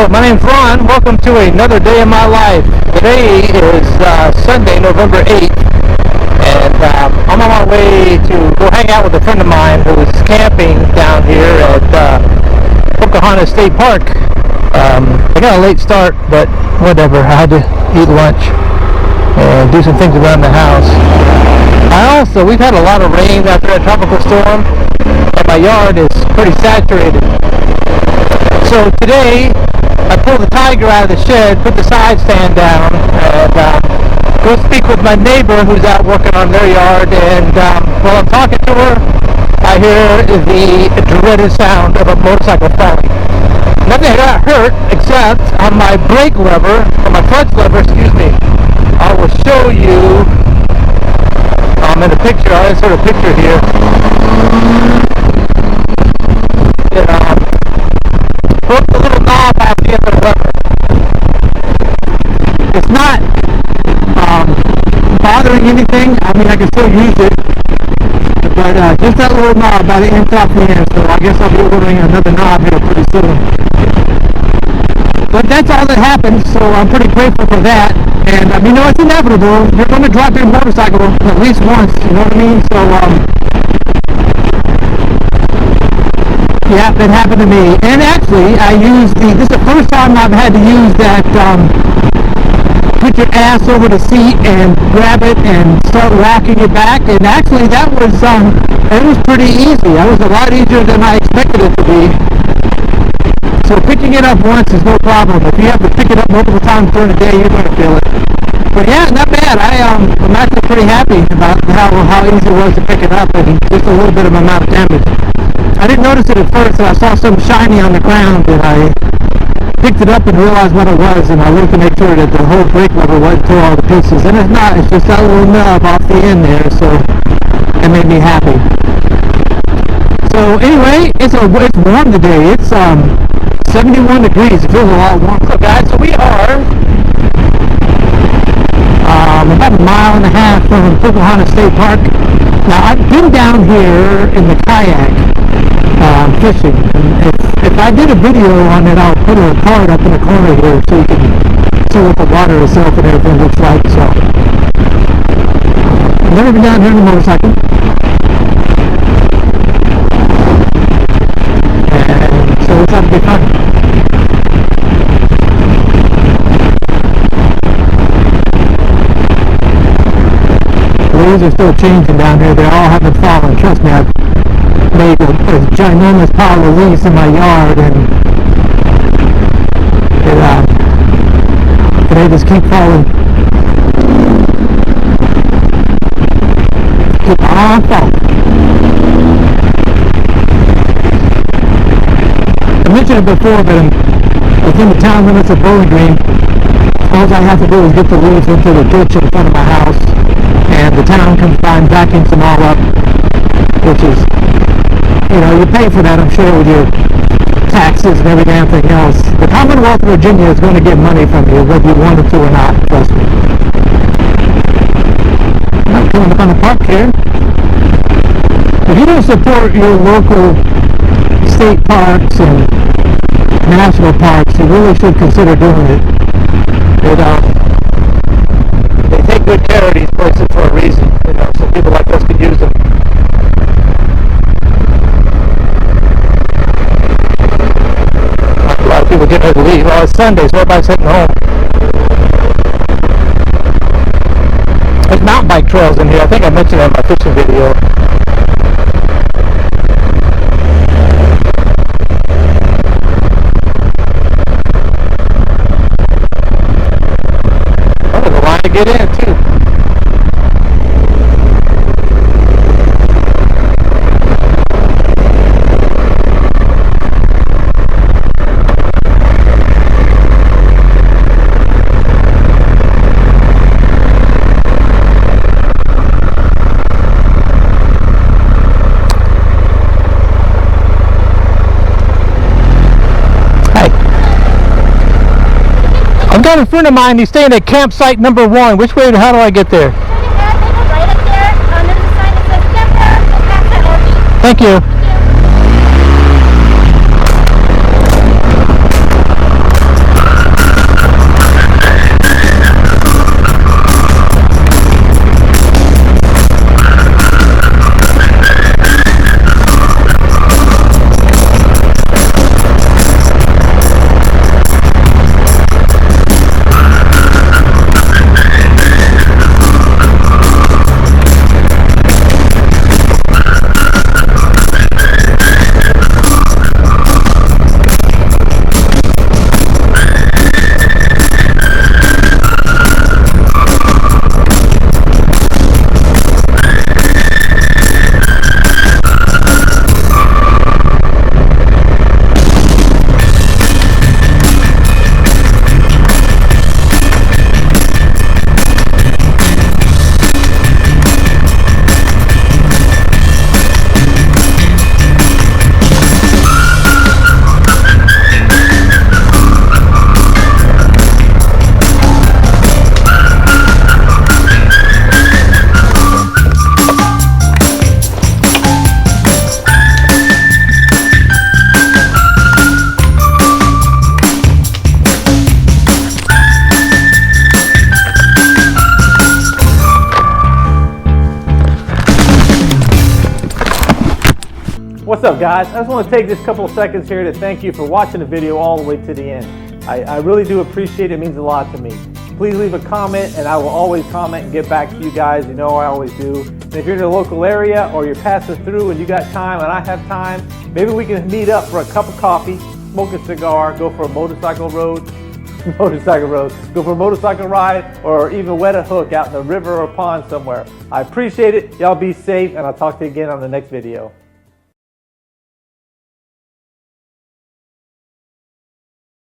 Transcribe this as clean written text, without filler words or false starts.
Hello, my name's Ron. Welcome to another day in my life. Today is Sunday, November 8th, and I'm on my way to go hang out with a friend of mine who's camping down here at Pocahontas State Park. I got a late start, but whatever. I had to eat lunch and do some things around the house. We've had a lot of rain after that tropical storm, and my yard is pretty saturated. So today, I pulled the tiger out of the shed, put the side stand down, and go speak with my neighbor who's out working on their yard. And while I'm talking to her, I hear the dreaded sound of a motorcycle falling. Nothing got hurt except on my brake lever, or my clutch lever, excuse me. I will show you in a picture. I'll insert a picture here. Broke the little knob off the end of the lever. It's not bothering anything. I mean, I can still use it, but just that little knob about an inch off the end. So I guess I'll be ordering another knob here pretty soon. But that's all that happened, so I'm pretty grateful for that. And you know, it's inevitable. You're going to drop your motorcycle at least once. You know what I mean? So yeah, that happened to me. And actually, this is the first time I've had to use that, put your ass over the seat and grab it and start rocking it back. And actually, that was, it was pretty easy. That was a lot easier than I expected it to be. So picking it up once is no problem. If you have to pick it up multiple times during the day, you're going to feel it. But yeah, not bad. I'm actually pretty happy about how easy it was to pick it up and just a little bit of amount of damage. I didn't notice it at first, and I saw something shiny on the ground, and I picked it up and realized what it was, and I looked to make sure that the whole brake lever wasn't tore all to pieces, and it's not. It's just that little nub off the end there, so it made me happy. So anyway, it's warm today. It's 71 degrees. It feels a lot warm. So guys, so we are about a mile and a half from Pocahontas State Park. Now, I've been down here in the kayak fishing, and if I did a video on it, I'll put a card up in the corner here so you can see what the water itself and everything looks like. So I've never been down here on a motorcycle, and so it's ought to be fun. The leaves are still changing down here. They all haven't fallen. Trust me, I've made a ginormous pile of leaves in my yard, and they just keep falling. Keep on falling. I mentioned it before, but I'm within the town limits of Bowling Green. All I have to do is get the leaves into the ditch in front of my house, and the town comes by and vacuums them all up, which is, you know, you pay for that, I'm sure, with your taxes and every damn thing else. The Commonwealth of Virginia is going to get money from you, whether you want it to or not, trust me. I'm coming up on the park here. If you don't support your local state parks and national parks, you really should consider doing it. They take good care of these places for a reason, you know, so people like us could use them. A lot of people getting ready to leave. Well, it's Sunday, so everybody's heading home. There's mountain bike trails in here. I think I mentioned that in my fishing video. Get in too. I've got a friend of mine, he's staying at campsite number 1. Which way, how do I get there? Right up there. There's a sign that says campsite. Thank you. What's up, guys? I just want to take this couple of seconds here to thank you for watching the video all the way to the end. I really do appreciate it. It means a lot to me. Please leave a comment and I will always comment and get back to you guys. You know I always do. And if you're in the local area or you're passing through and you got time and I have time, maybe we can meet up for a cup of coffee, smoke a cigar, go for a motorcycle ride, go for a motorcycle ride, or even wet a hook out in the river or pond somewhere. I appreciate it. Y'all be safe and I'll talk to you again on the next video.